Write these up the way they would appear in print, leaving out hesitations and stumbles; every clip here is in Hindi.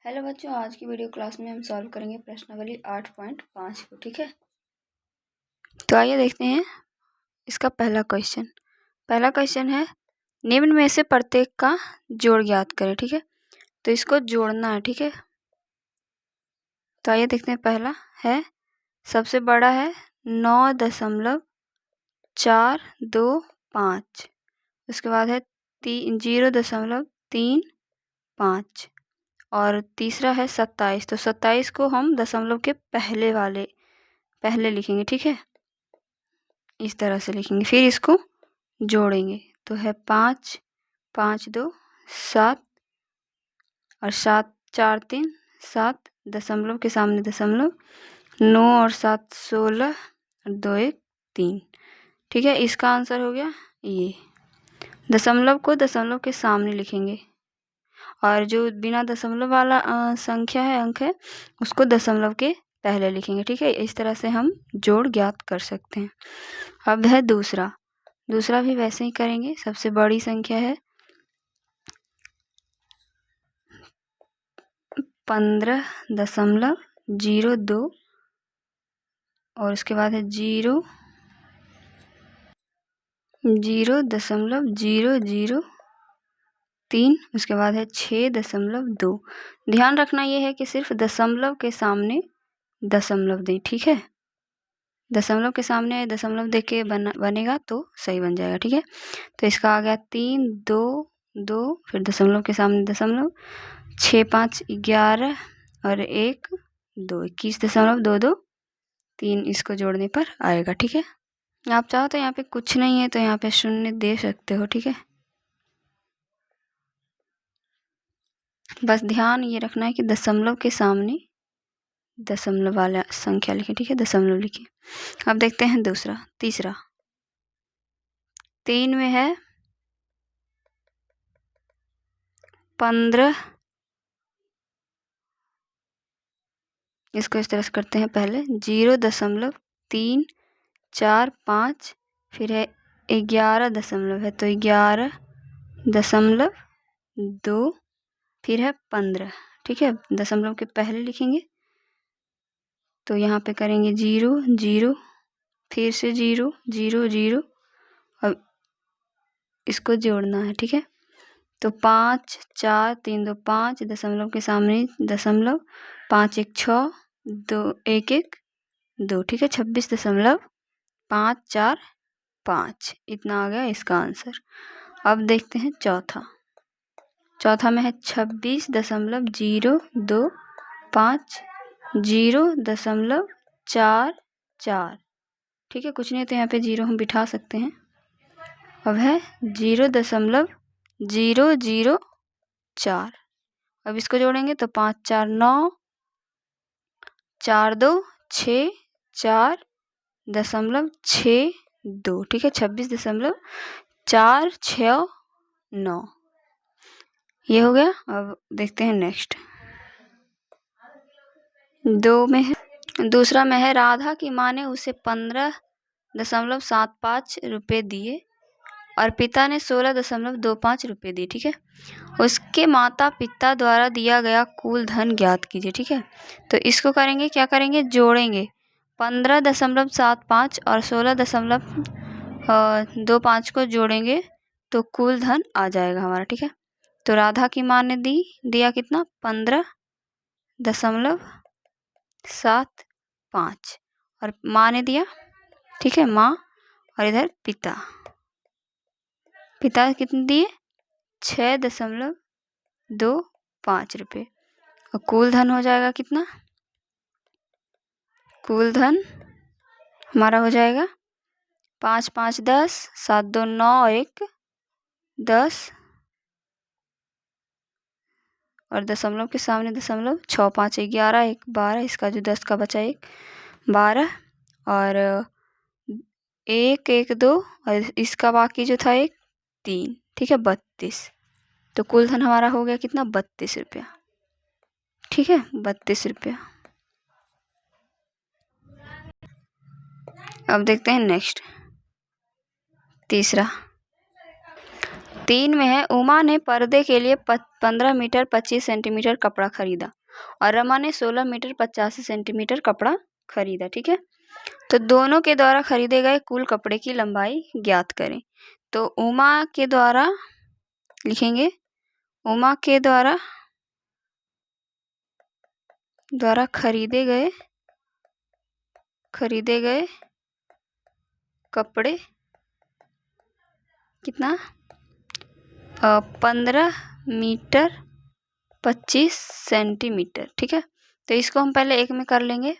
हेलो बच्चों, आज की वीडियो क्लास में हम सॉल्व करेंगे प्रश्नावली 8.5 को। ठीक है, तो आइए देखते हैं इसका पहला क्वेश्चन है निम्न में से प्रत्येक का जोड़ ज्ञात करें। ठीक है, तो इसको जोड़ना है। ठीक है, तो आइए देखते हैं। पहला है, सबसे बड़ा है 9.425, उसके बाद है 0.35 और तीसरा है 27। तो 27 को हम दशमलव के पहले लिखेंगे। ठीक है, इस तरह से लिखेंगे, फिर इसको जोड़ेंगे। तो है 5, 5 2 7 और 7 4 3 7, दशमलव के सामने दशमलव, 9 और 7 16 और 2 1 3। ठीक है, इसका आंसर हो गया ये। दशमलव को दशमलव के सामने लिखेंगे और जो बिना दशमलव वाला संख्या है, अंक है, उसको दशमलव के पहले लिखेंगे। ठीक है, इस तरह से हम जोड़ ज्ञात कर सकते हैं। अब है दूसरा भी वैसे ही करेंगे। सबसे बड़ी संख्या है 15.02 और उसके बाद है 0.003, उसके बाद है 6.2। ध्यान रखना ये है कि सिर्फ दशमलव के सामने दशमलव दें। ठीक है, दशमलव के सामने दशमलव दे के बनेगा तो सही बन जाएगा। ठीक है, तो इसका आ गया 3 2 2, फिर दशमलव के सामने दशमलव, 6 5 11 और 1 2, 21.22 इसको जोड़ने पर आएगा। ठीक है, आप चाहो तो यहाँ पे कुछ नहीं है तो यहाँ पे शून्य दे सकते हो। ठीक है, बस ध्यान ये रखना है कि दशमलव के सामने दशमलव वाला संख्या लिखें। ठीक है, दशमलव लिखें। अब देखते हैं तीसरा 3 में है 15। इसको इस तरह से करते हैं। पहले 0.345, फिर है 11 दशमलव है तो 11.2, फिर है 15। ठीक है, दशमलव के पहले लिखेंगे तो यहाँ पे करेंगे 0 0, फिर से 0 0 0, अब इसको जोड़ना है। ठीक है, तो 5 4 3 2 5, दशमलव के सामने दशमलव, 5 1 6 2 1 1 2। ठीक है, 26.545 इतना आ गया इसका आंसर। अब देखते हैं चौथा में है 26.025 0.44। ठीक है, कुछ नहीं तो यहाँ पे 0 हम बिठा सकते हैं। अब है 0.004। अब इसको जोड़ेंगे तो 5 4 9, 4 2 6 4.62। ठीक है, 26.469 ये हो गया। अब देखते हैं नेक्स्ट। दूसरा में है राधा की माँ ने उसे 15.75 रुपये दिए और पिता ने 16.25 रुपये दिए। ठीक है, उसके माता पिता द्वारा दिया गया कुल धन ज्ञात कीजिए। ठीक है, तो इसको करेंगे, क्या करेंगे, जोड़ेंगे। 15.75 और 16.25 को जोड़ेंगे तो कुल धन आ जाएगा हमारा। ठीक है, तो राधा की माँ ने दिया कितना, 15.75 और माँ ने दिया, ठीक है, माँ, और इधर पिता कितने दिए, 6.25 रुपये। और कुल धन हो जाएगा कितना, कुल धन हमारा हो जाएगा 5 5 10, 7 2 9, 1 10 और दशमलव के सामने दशमलव, 6 5 11, 1 12, इसका जो 10 का बचा 1 12 और 1 1 2 और इसका बाकी जो था 1 3। ठीक है, 32। तो कुल धन हमारा हो गया कितना, 32 रुपया। ठीक है, 32 रुपया। अब देखते हैं नेक्स्ट। 3 में है, उमा ने पर्दे के लिए 15 मीटर 25 सेंटीमीटर कपड़ा खरीदा और रमा ने 16 मीटर 85 सेंटीमीटर कपड़ा खरीदा। ठीक है, तो दोनों के द्वारा खरीदे गए कुल कपड़े की लंबाई ज्ञात करें। तो उमा के द्वारा लिखेंगे, उमा के द्वारा खरीदे गए कपड़े कितना 15 मीटर 25 सेंटीमीटर। ठीक है, तो इसको हम पहले एक में कर लेंगे,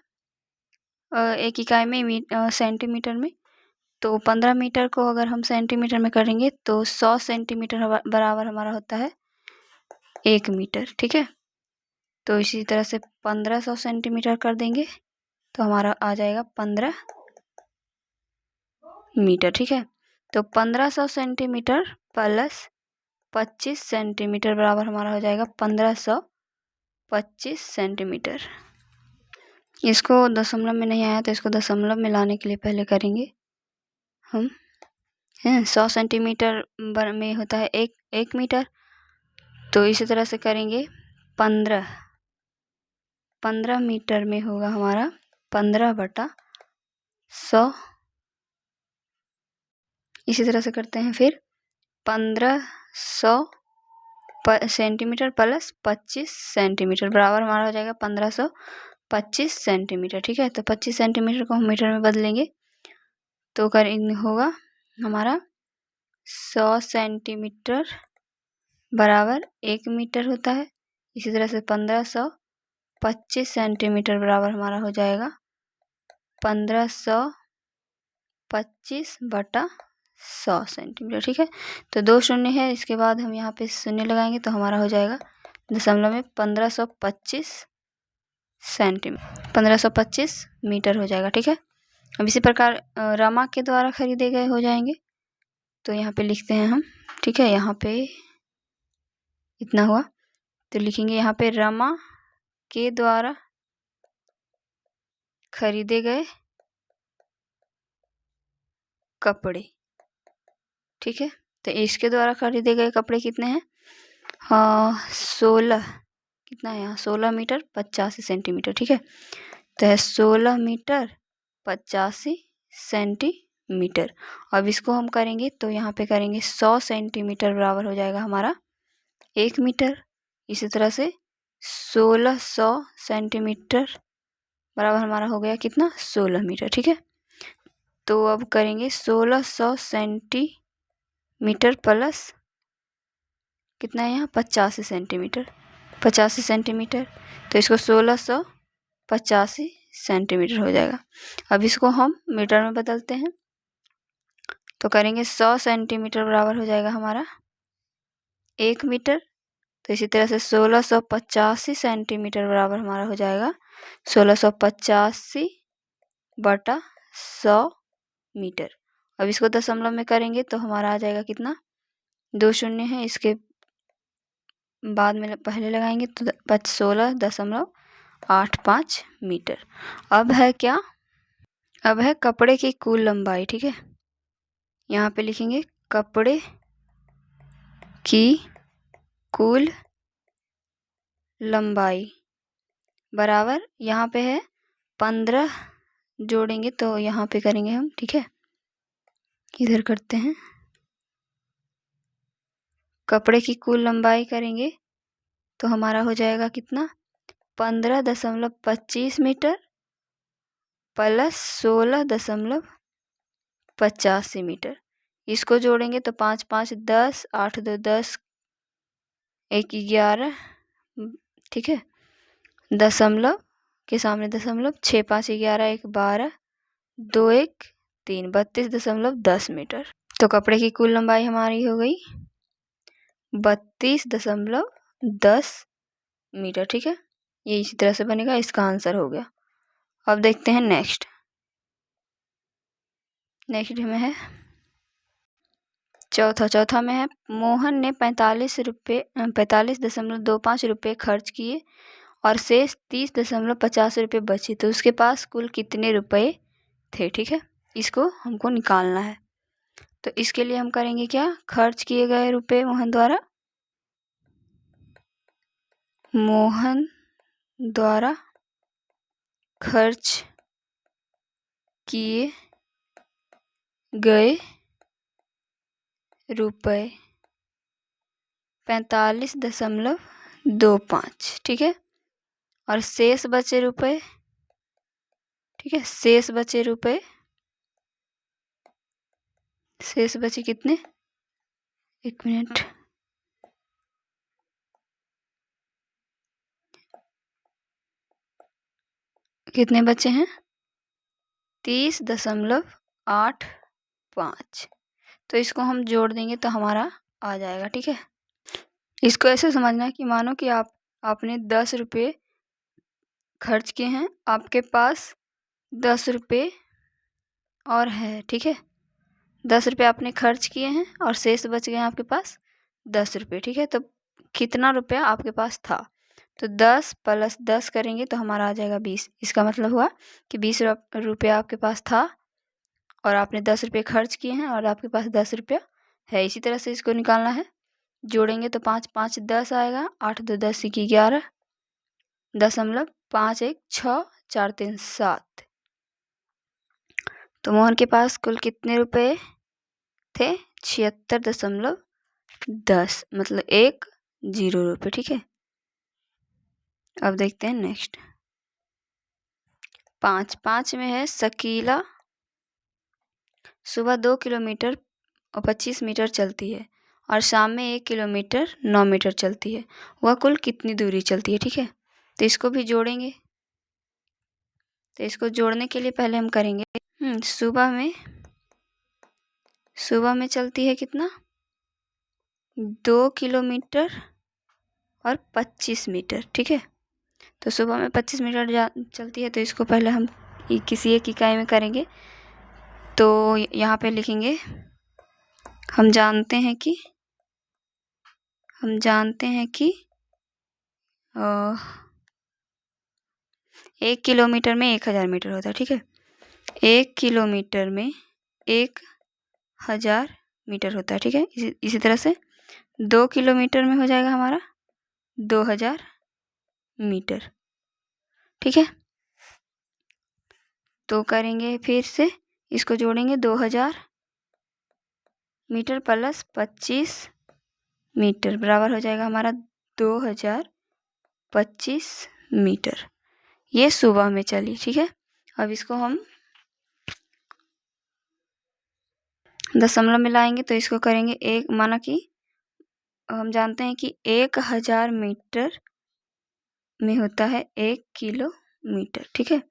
एक इकाई में सेंटीमीटर में। तो 15 मीटर को अगर हम सेंटीमीटर में करेंगे तो 100 सेंटीमीटर बराबर हमारा होता है 1 मीटर। ठीक है, तो इसी तरह से 1500 सेंटीमीटर कर देंगे तो हमारा आ जाएगा 15 मीटर। ठीक है, तो 1500 सेंटीमीटर प्लस 25 सेंटीमीटर बराबर हमारा हो जाएगा 1525 सेंटीमीटर। इसको दशमलव में नहीं आया तो इसको दशमलव में लाने के लिए पहले करेंगे हम 100 सेंटीमीटर में होता है एक मीटर, तो इसी तरह से करेंगे 15 मीटर में होगा हमारा 15/100। इसी तरह से करते हैं फिर 1500 सेंटीमीटर प्लस 25 सेंटीमीटर बराबर हमारा हो जाएगा 1525 सेंटीमीटर। ठीक है, तो 25 सेंटीमीटर को हम मीटर में बदलेंगे तो होगा हमारा 100 सेंटीमीटर बराबर 1 मीटर होता है। इसी तरह से 1525 सेंटीमीटर बराबर हमारा हो जाएगा 1525/100 सेंटीमीटर। ठीक है, तो 2 शून्य है, इसके बाद हम यहाँ पे शून्य लगाएंगे तो हमारा हो जाएगा दशमलव में 1525 सेंटीमीटर 1525 मीटर हो जाएगा। ठीक है, अब इसी प्रकार रमा के द्वारा खरीदे गए हो जाएंगे, तो यहाँ पे लिखते हैं हम। ठीक है, यहाँ पे इतना हुआ तो लिखेंगे यहाँ पे रमा के द्वारा खरीदे गए कपड़े। ठीक है, तो इसके द्वारा खरीदे गए कपड़े कितने हैं, 16 कितना है यहाँ 16 मीटर 85 सेंटीमीटर। ठीक है, तो है 16 मीटर 85 सेंटीमीटर। अब इसको हम करेंगे तो यहाँ पे करेंगे 100 सेंटीमीटर बराबर हो जाएगा हमारा 1 मीटर। इसी तरह से 1600 सेंटीमीटर बराबर हमारा हो गया कितना 16 मीटर। ठीक है, तो अब करेंगे 1600 सेंटीमीटर प्लस कितना है यहाँ 85 सेंटीमीटर 85 सेंटीमीटर, तो इसको 1685 सेंटीमीटर हो जाएगा। अब इसको हम मीटर में बदलते हैं तो करेंगे 100 सेंटीमीटर बराबर हो जाएगा हमारा 1 मीटर। तो इसी तरह से 1685 सेंटीमीटर बराबर हमारा हो जाएगा 1685/100 मीटर। अब इसको दशमलव में करेंगे तो हमारा आ जाएगा कितना 2 शून्य है, इसके बाद में पहले लगाएंगे तो 16.85 मीटर। अब है क्या, अब है कपड़े की कुल लंबाई। ठीक है, यहाँ पे लिखेंगे कपड़े की कुल लंबाई बराबर यहाँ पे है 15 जोड़ेंगे तो यहाँ पे करेंगे हम। ठीक है, इधर करते हैं कपड़े की कुल लंबाई करेंगे तो हमारा हो जाएगा कितना 15.25 मीटर प्लस 16.85 मीटर। इसको जोड़ेंगे तो 5 5 10 8 2 10 1 11। ठीक है, दशमलव के सामने दशमलव 6 5 11 1 12 2 1 3 32.10 मीटर। तो कपड़े की कुल लंबाई हमारी हो गई 32.10 मीटर। ठीक है, ये इसी तरह से बनेगा, इसका आंसर हो गया। अब देखते हैं नेक्स्ट में है चौथा में है मोहन ने 45.25 रुपये खर्च किए और शेष 30.50 रुपये बचे, तो उसके पास कुल कितने रुपए थे। ठीक है, इसको हमको निकालना है। तो इसके लिए हम करेंगे क्या, खर्च किए गए रुपए मोहन द्वारा खर्च किए गए रुपए 45.25, ठीक है। और शेष बचे रुपए, ठीक है, शेष बचे कितने, एक मिनट, कितने बचे हैं, 30.85। तो इसको हम जोड़ देंगे तो हमारा आ जाएगा, ठीक है। इसको ऐसे समझना है कि मानो कि आपने 10 रुपये खर्च किए हैं, आपके पास 10 रुपये और है, ठीक है। 10 रुपये आपने खर्च किए हैं और शेष बच गए हैं आपके पास 10 रुपये, ठीक है। तो कितना रुपया आपके पास था, तो 10 + 10 करेंगे तो हमारा आ जाएगा 20। इसका मतलब हुआ कि 20 रुपया आपके पास था और आपने 10 रुपये खर्च किए हैं और आपके पास 10 रुपया है। इसी तरह से इसको निकालना है, जोड़ेंगे तो 5 × 5 = 10 आएगा, 8 × 2 = 10, 11, 5 × 1 = 6, 4 × 3 = 7। तो मोहन के पास कुल कितने रुपए थे, 76.10, मतलब 10 रुपये, ठीक है। अब देखते हैं नेक्स्ट 5 में है, शकीला सुबह 2 किलोमीटर और 25 मीटर चलती है और शाम में 1 किलोमीटर 9 मीटर चलती है, वह कुल कितनी दूरी चलती है, ठीक है। तो इसको भी जोड़ेंगे। तो इसको जोड़ने के लिए पहले हम करेंगे, सुबह में चलती है कितना, 2 किलोमीटर और 25 मीटर, ठीक है। तो सुबह में 25 मीटर चलती है, तो इसको पहले हम किसी एक इकाई में करेंगे। तो यहाँ पे लिखेंगे, हम जानते हैं कि 1 किलोमीटर में 1000 मीटर होता है, ठीक है। 1 किलोमीटर में 1000 मीटर होता है, ठीक है। इसी तरह से 2 किलोमीटर में हो जाएगा हमारा 2000 मीटर, ठीक है। तो करेंगे, फिर से इसको जोड़ेंगे, 2000 मीटर + 25 मीटर बराबर हो जाएगा हमारा 2025 मीटर। ये सुबह में चली, ठीक है। अब इसको हम दशमलव में लाएंगे तो इसको करेंगे एक, माना कि हम जानते हैं कि 1000 मीटर में होता है 1 किलोमीटर, ठीक है।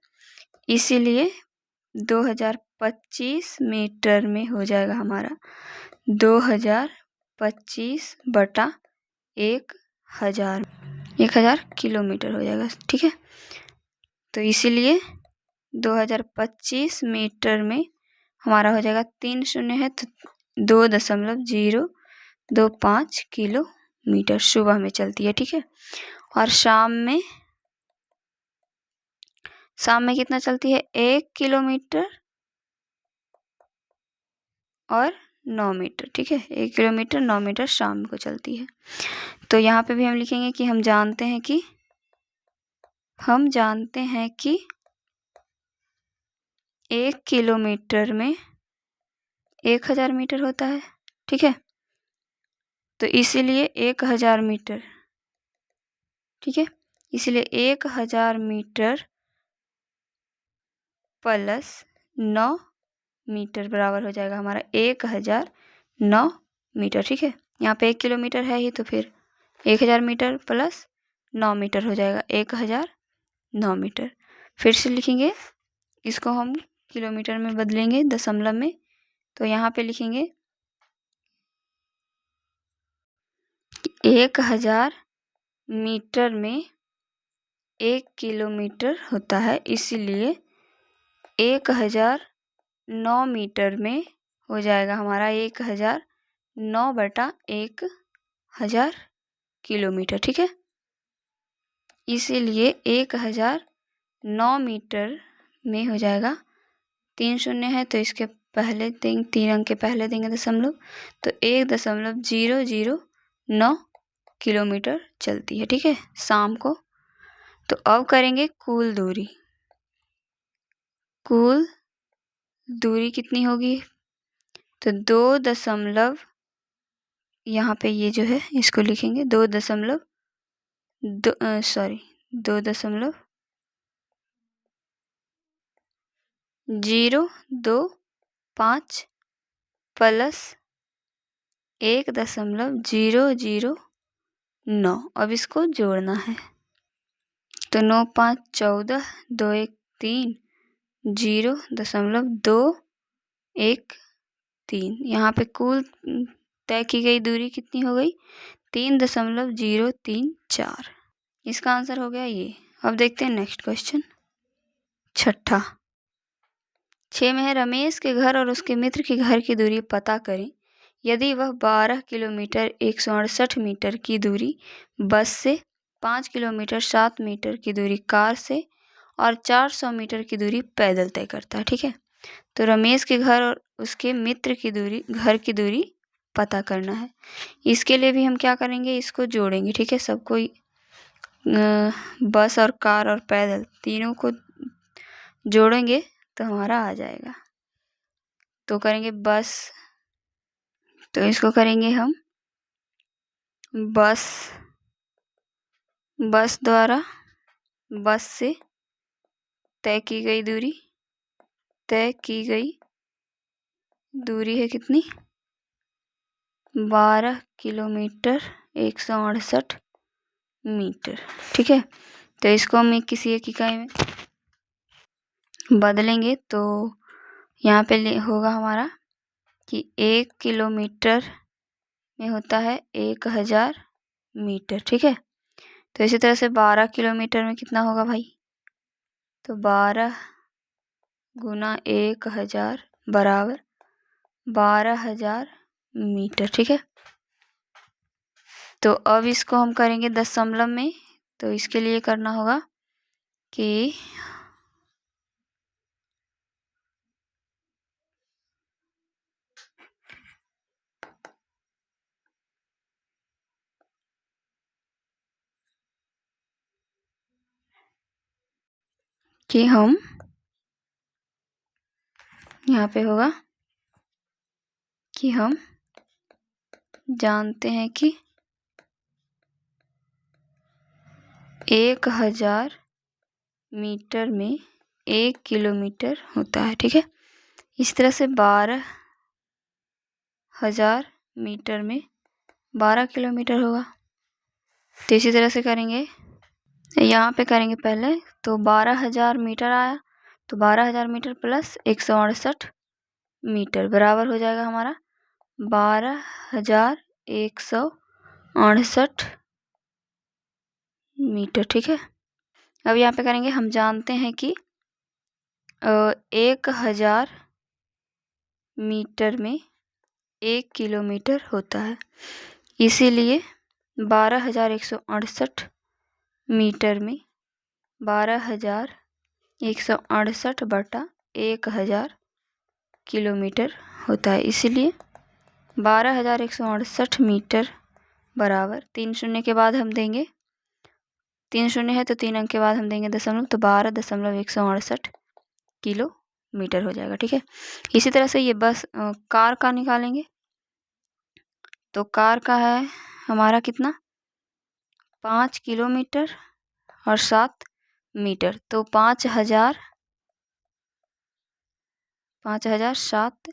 इसीलिए 2025 मीटर में हो जाएगा हमारा 2025 बटा 1000 किलोमीटर हो जाएगा, ठीक है। तो इसीलिए 2025 मीटर में हमारा हो जाएगा, 3 शून्य है तो 2.025 किलोमीटर सुबह में चलती है, ठीक है। और शाम में कितना चलती है, 1 किलोमीटर और 9 मीटर, ठीक है। 1 किलोमीटर 9 मीटर शाम को चलती है। तो यहाँ पे भी हम लिखेंगे कि हम जानते हैं कि 1 किलोमीटर में 1000 मीटर होता है, ठीक है। तो इसीलिए 1000 मीटर, ठीक है, इसलिए 1000 मीटर + 9 मीटर बराबर हो जाएगा हमारा 1009 मीटर, ठीक है। यहाँ पे 1 किलोमीटर है ही, तो फिर 1000 मीटर + 9 मीटर हो जाएगा 1009 मीटर। फिर से लिखेंगे, इसको हम किलोमीटर में बदलेंगे दशमलव में। तो यहाँ पे लिखेंगे 1000 मीटर में 1 किलोमीटर होता है, इसीलिए 1009 मीटर में हो जाएगा हमारा 1009 बटा 1000 किलोमीटर, ठीक है। इसीलिए 1009 मीटर में हो जाएगा, 3 शून्य है तो इसके पहले देंगे, 3 अंक के पहले देंगे दशमलव, तो 1.009 किलोमीटर चलती है, ठीक है, शाम को। तो अब करेंगे कुल दूरी। कुल दूरी कितनी होगी? तो 2 दशमलव, यहाँ पे ये जो है इसको लिखेंगे 2.05 प्लस 1.009। अब इसको जोड़ना है, तो 9 5 14, 2 1 3, 0.213। यहाँ पे कुल तय की गई दूरी कितनी हो गई? 3.034। इसका आंसर हो गया ये। अब देखते हैं नेक्स्ट क्वेश्चन, छठा। 6 में है, रमेश के घर और उसके मित्र के घर की दूरी पता करें। यदि वह 12 किलोमीटर 168 मीटर की दूरी बस से, 5 किलोमीटर 7 मीटर की दूरी कार से और 400 मीटर की दूरी पैदल तय करता है, ठीक है। तो रमेश के घर और उसके मित्र की दूरी, घर की दूरी पता करना है। इसके लिए भी हम क्या करेंगे, इसको जोड़ेंगे, ठीक है। सबको बस और कार और पैदल तीनों को जोड़ेंगे तो हमारा आ जाएगा। तो करेंगे बस, तो इसको करेंगे हम बस द्वारा, बस से तय की गई दूरी है कितनी? 12 किलोमीटर 168 मीटर, ठीक है। तो इसको हम किसी एक इकाई में बदलेंगे, तो यहाँ पे होगा हमारा कि 1 किलोमीटर में होता है 1000 मीटर, ठीक है। तो इसी तरह से 12 किलोमीटर में कितना होगा भाई? तो 12 गुना 1000 बराबर 12,000 मीटर, ठीक है। तो अब इसको हम करेंगे दशमलव में, तो इसके लिए करना होगा कि हम यहाँ पे होगा कि हम जानते हैं कि 1000 मीटर में 1 किलोमीटर होता है, ठीक है। इस तरह से 12,000 मीटर में 12 किलोमीटर होगा। तो इसी तरह से करेंगे, यहाँ पे करेंगे पहले, तो 12,000 मीटर आया, तो 12,000 मीटर प्लस 168 मीटर बराबर हो जाएगा हमारा 12,168 मीटर, ठीक है। अब यहाँ पे करेंगे, हम जानते हैं कि 1000 मीटर में 1 किलोमीटर होता है, इसीलिए 12,168 मीटर में 12,168 बटा 1000 किलोमीटर होता है, इसीलिए 12,168 मीटर बराबर 3 शून्य के बाद हम देंगे, 3 शून्य है तो 3 अंक के बाद हम देंगे दशमलव, तो 12,168 किलोमीटर हो जाएगा, ठीक है। इसी तरह से ये बस कार का निकालेंगे, तो कार का है हमारा कितना? 5 किलोमीटर और 7 मीटर, तो 5,007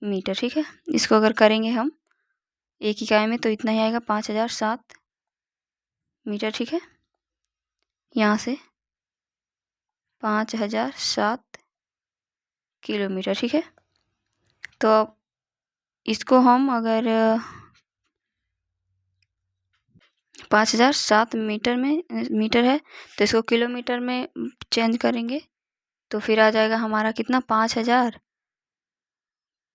मीटर, ठीक है। इसको अगर करेंगे हम एक इकाई में तो इतना ही आएगा, 5,007 मीटर, ठीक है। यहाँ से 5,007 किलोमीटर, ठीक है। तो अब इसको हम अगर 5,007 मीटर है, तो इसको किलोमीटर में चेंज करेंगे, तो फिर आ जाएगा हमारा कितना? 5,000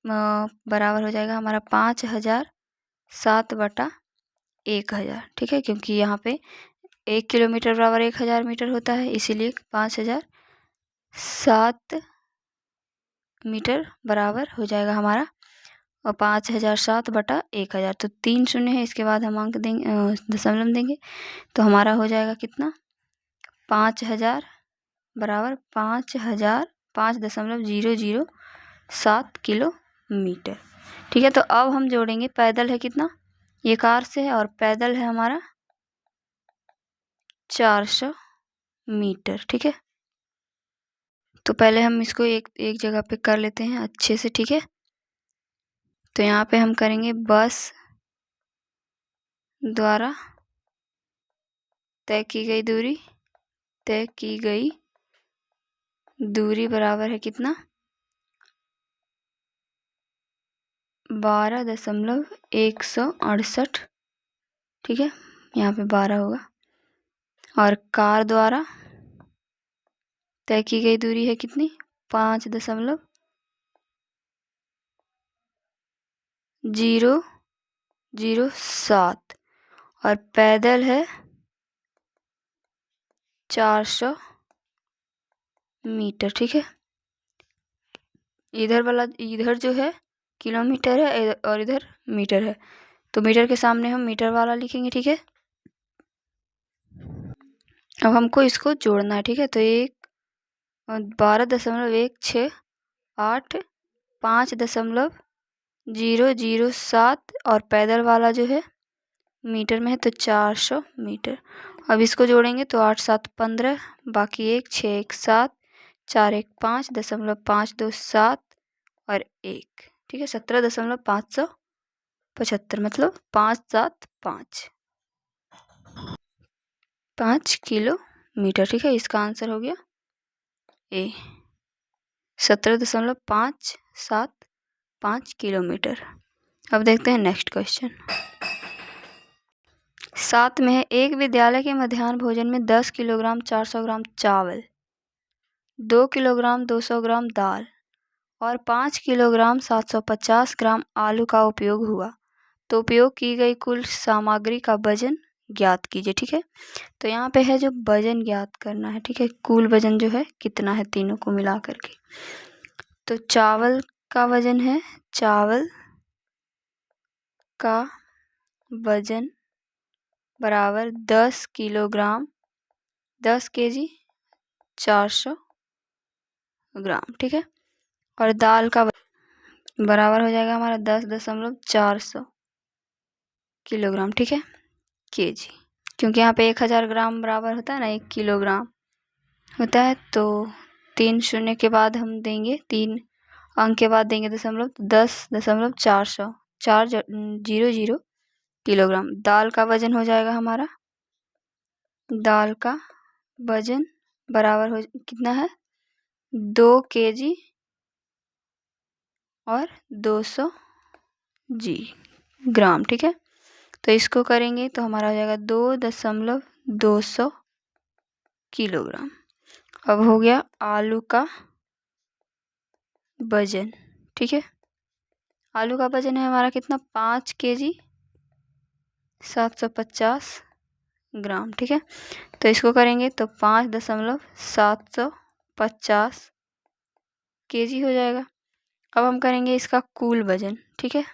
बराबर हो जाएगा हमारा 5,007 बटा 1,000, ठीक है। क्योंकि यहाँ पे 1 किलोमीटर बराबर 1,000 मीटर होता है, इसीलिए 5,007 मीटर बराबर हो जाएगा हमारा, और 5007 बटा 1000, तो 3 शून्य है, इसके बाद हम अंक देंगे, दशमलव देंगे, तो हमारा हो जाएगा कितना, 5000 बराबर 5000 5.007 किलोमीटर। ठीक है, तो अब हम जोड़ेंगे, पैदल है कितना, ये कार से है, और पैदल है हमारा 400 मीटर। ठीक है, तो पहले हम इसको एक एक जगह पे कर लेते हैं अच्छे से। ठीक है, तो यहाँ पे हम करेंगे बस द्वारा तय की गई दूरी बराबर है कितना, 12.168। ठीक है, यहाँ पे 12 होगा, और कार द्वारा तय की गई दूरी है कितनी, 5.007, और पैदल है 400 मीटर। ठीक है, इधर जो है किलोमीटर है और इधर मीटर है, तो मीटर के सामने हम मीटर वाला लिखेंगे। ठीक है, अब हमको इसको जोड़ना है। ठीक है, तो 12.168 5.007, और पैदल वाला जो है मीटर में है, तो 400 मीटर। अब इसको जोड़ेंगे तो 8 7 15, बाकी 1 6 1 7, 4 1 5.527 और 1। ठीक है, 17.575, मतलब 5 किलोमीटर। ठीक है, इसका आंसर हो गया ए, 17.575 किलोमीटर। अब देखते हैं नेक्स्ट क्वेश्चन। 7 में है, एक विद्यालय के मध्याह्न भोजन में 10 किलोग्राम 400 ग्राम चावल, 2 किलोग्राम 200 ग्राम दाल और 5 किलोग्राम 750 ग्राम आलू का उपयोग हुआ, तो उपयोग की गई कुल सामग्री का वजन ज्ञात कीजिए। ठीक है, तो यहाँ पे है जो वजन ज्ञात करना है। ठीक है, कुल वजन जो है कितना है तीनों को मिला करके, तो चावल का वजन है, चावल का वजन बराबर 10 किलोग्राम 10 केजी 400 ग्राम। ठीक है, और दाल का बराबर हो जाएगा हमारा 10.400 किलोग्राम। ठीक है, केजी, क्योंकि यहाँ पे 1000 ग्राम बराबर होता है ना 1 किलोग्राम होता है, तो 3 शून्य के बाद हम देंगे, 3 अंक के बाद देंगे दशमलव, 10.400 400 किलोग्राम। दाल का वजन हो जाएगा हमारा, दाल का वजन बराबर हो कितना है, 2 केजी और 200 ग्राम। ठीक है, तो इसको करेंगे तो हमारा हो जाएगा 2.200 किलोग्राम। अब हो गया आलू का वजन। ठीक है, आलू का वजन है हमारा कितना, 5 केजी 750 ग्राम। ठीक है, तो इसको करेंगे तो 5.750 केजी हो जाएगा। अब हम करेंगे इसका कुल वजन। ठीक है,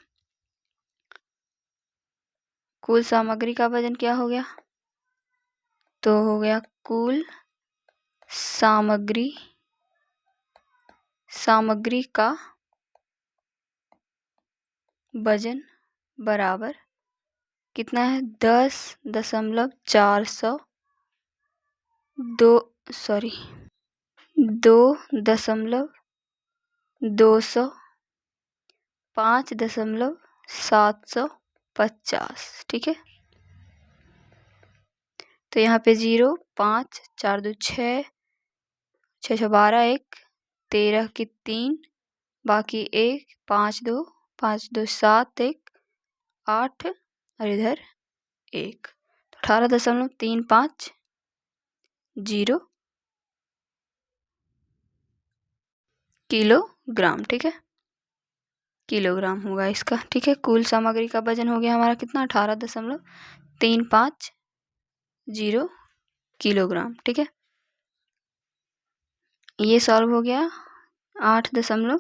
कुल सामग्री का वजन क्या हो गया, तो हो गया कुल सामग्री का वजन बराबर कितना है, 10.400 2.200 5.750। ठीक है, तो यहाँ पे 0 5 4 2 6 6 6 12 1 13 की 3, बाकी 1 5 2 5 2 7 1 8 और इधर 1, तो 18.350 किलोग्राम। ठीक है, किलोग्राम होगा इसका। ठीक है, कुल सामग्री का वजन हो गया हमारा कितना, 18.350 किलोग्राम। ठीक है, ये सॉल्व हो गया 8.3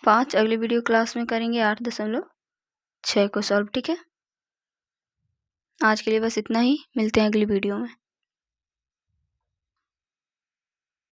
5 अगली वीडियो क्लास में करेंगे 8.6 को सॉल्व। ठीक है, आज के लिए बस इतना ही, मिलते हैं अगली वीडियो में।